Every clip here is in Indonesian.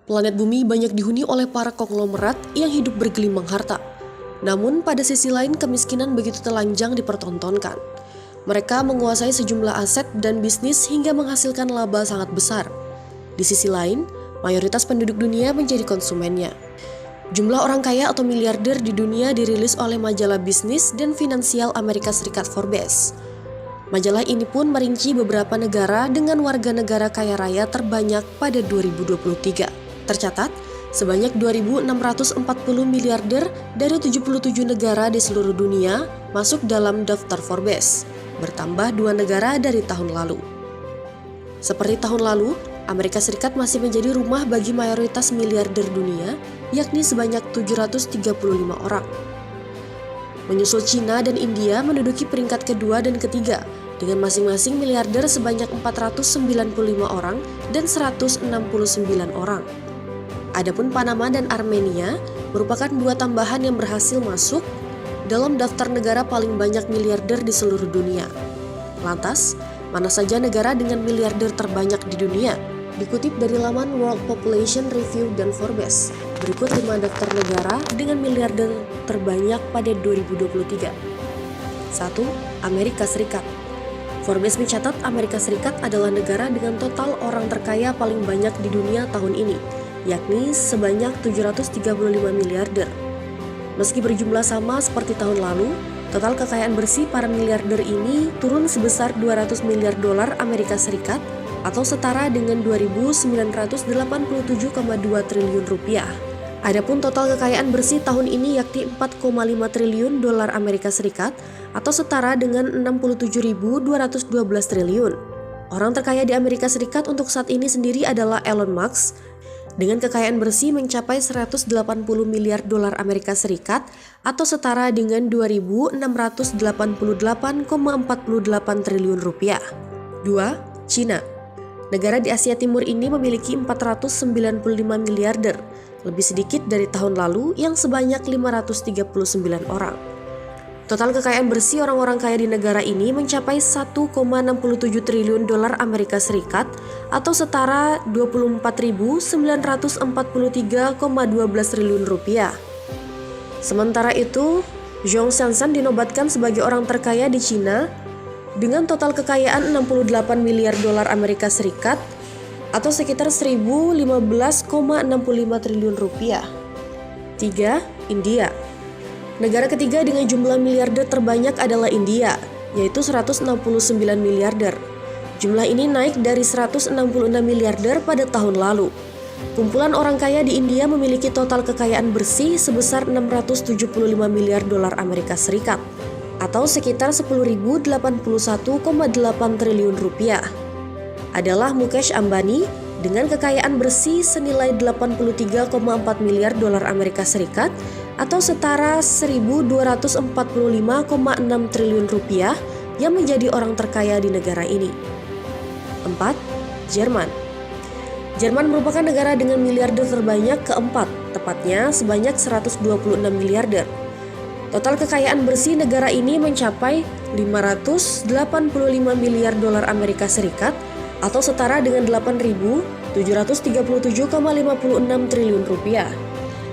Planet bumi banyak dihuni oleh para konglomerat yang hidup bergelimang harta. Namun pada sisi lain kemiskinan begitu telanjang dipertontonkan. Mereka menguasai sejumlah aset dan bisnis hingga menghasilkan laba sangat besar. Di sisi lain, mayoritas penduduk dunia menjadi konsumennya. Jumlah orang kaya atau miliarder di dunia dirilis oleh majalah bisnis dan finansial Amerika Serikat Forbes. Majalah ini pun merinci beberapa negara dengan warga negara kaya raya terbanyak pada 2023. Tercatat, sebanyak 2.640 miliarder dari 77 negara di seluruh dunia masuk dalam daftar Forbes, bertambah 2 negara dari tahun lalu. Seperti tahun lalu, Amerika Serikat masih menjadi rumah bagi mayoritas miliarder dunia, yakni sebanyak 735 orang. Menyusul Cina dan India menduduki peringkat kedua dan ketiga, dengan masing-masing miliarder sebanyak 495 orang dan 169 orang. Adapun Panama dan Armenia merupakan 2 tambahan yang berhasil masuk dalam daftar negara paling banyak miliarder di seluruh dunia. Lantas, mana saja negara dengan miliarder terbanyak di dunia? Dikutip dari laman World Population Review dan Forbes, berikut 5 daftar negara dengan miliarder terbanyak pada 2023. 1. Amerika Serikat. Forbes mencatat Amerika Serikat adalah negara dengan total orang terkaya paling banyak di dunia tahun ini, yakni sebanyak 735 miliarder. Meski berjumlah sama seperti tahun lalu, total kekayaan bersih para miliarder ini turun sebesar 200 miliar dolar Amerika Serikat atau setara dengan 2.987,2 triliun rupiah. Adapun total kekayaan bersih tahun ini yakni 4,5 triliun dolar Amerika Serikat atau setara dengan 67.212 triliun. Orang terkaya di Amerika Serikat untuk saat ini sendiri adalah Elon Musk dengan kekayaan bersih mencapai 180 miliar dolar Amerika Serikat atau setara dengan 2.688,48 triliun rupiah. 2. Cina. Negara di Asia Timur ini memiliki 495 miliarder, lebih sedikit dari tahun lalu yang sebanyak 539 orang. Total kekayaan bersih orang-orang kaya di negara ini mencapai 1,67 triliun dolar Amerika Serikat atau setara 24.943,12 triliun rupiah. Sementara itu, Zhong Shenzhen dinobatkan sebagai orang terkaya di Cina dengan total kekayaan 68 miliar dolar Amerika Serikat atau sekitar 1.015,65 triliun rupiah. 3. India. Negara ketiga dengan jumlah miliarder terbanyak adalah India, yaitu 169 miliarder. Jumlah ini naik dari 166 miliarder pada tahun lalu. Kumpulan orang kaya di India memiliki total kekayaan bersih sebesar 675 miliar dolar Amerika Serikat atau sekitar 10.081,8 triliun rupiah. Adalah Mukesh Ambani dengan kekayaan bersih senilai 83,4 miliar dolar Amerika Serikat atau setara 1.245,6 triliun rupiah yang menjadi orang terkaya di negara ini. 4. Jerman. Jerman merupakan negara dengan miliarder terbanyak keempat, tepatnya sebanyak 126 miliarder. Total kekayaan bersih negara ini mencapai 585 miliar dolar Amerika Serikat atau setara dengan 8.737,56 triliun rupiah.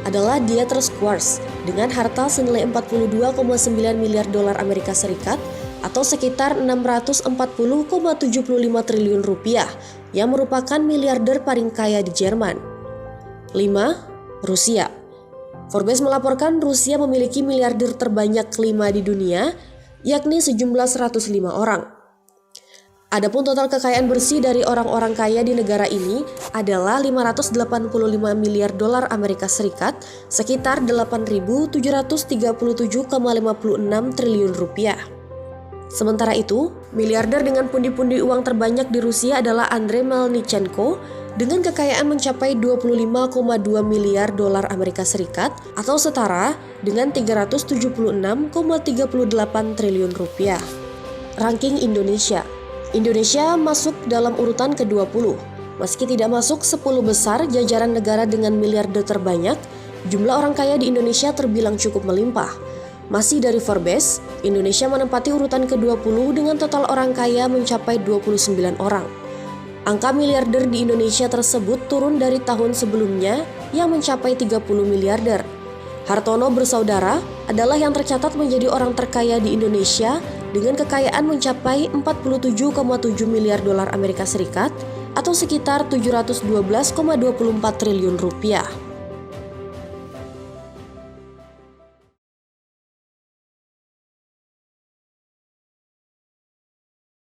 Adalah Dieter Squarz dengan harta senilai 42,9 miliar dolar Amerika Serikat atau sekitar 640,75 triliun rupiah yang merupakan miliarder paling kaya di Jerman. 5. Rusia. Forbes melaporkan Rusia memiliki miliarder terbanyak kelima di dunia, yakni sejumlah 105 orang. Adapun total kekayaan bersih dari orang-orang kaya di negara ini adalah 585 miliar dolar Amerika Serikat, sekitar 8.737,56 triliun rupiah. Sementara itu, miliarder dengan pundi-pundi uang terbanyak di Rusia adalah Andrei Melnichenko dengan kekayaan mencapai 25,2 miliar dolar Amerika Serikat atau setara dengan 376,38 triliun rupiah. Ranking Indonesia. Indonesia masuk dalam urutan ke-20. Meski tidak masuk 10 besar jajaran negara dengan miliarder terbanyak, jumlah orang kaya di Indonesia terbilang cukup melimpah. Masih dari Forbes, Indonesia menempati urutan ke-20 dengan total orang kaya mencapai 29 orang. Angka miliarder di Indonesia tersebut turun dari tahun sebelumnya yang mencapai 30 miliarder. Hartono bersaudara adalah yang tercatat menjadi orang terkaya di Indonesia dengan kekayaan mencapai 47,7 miliar dolar Amerika Serikat atau sekitar 712,24 triliun rupiah.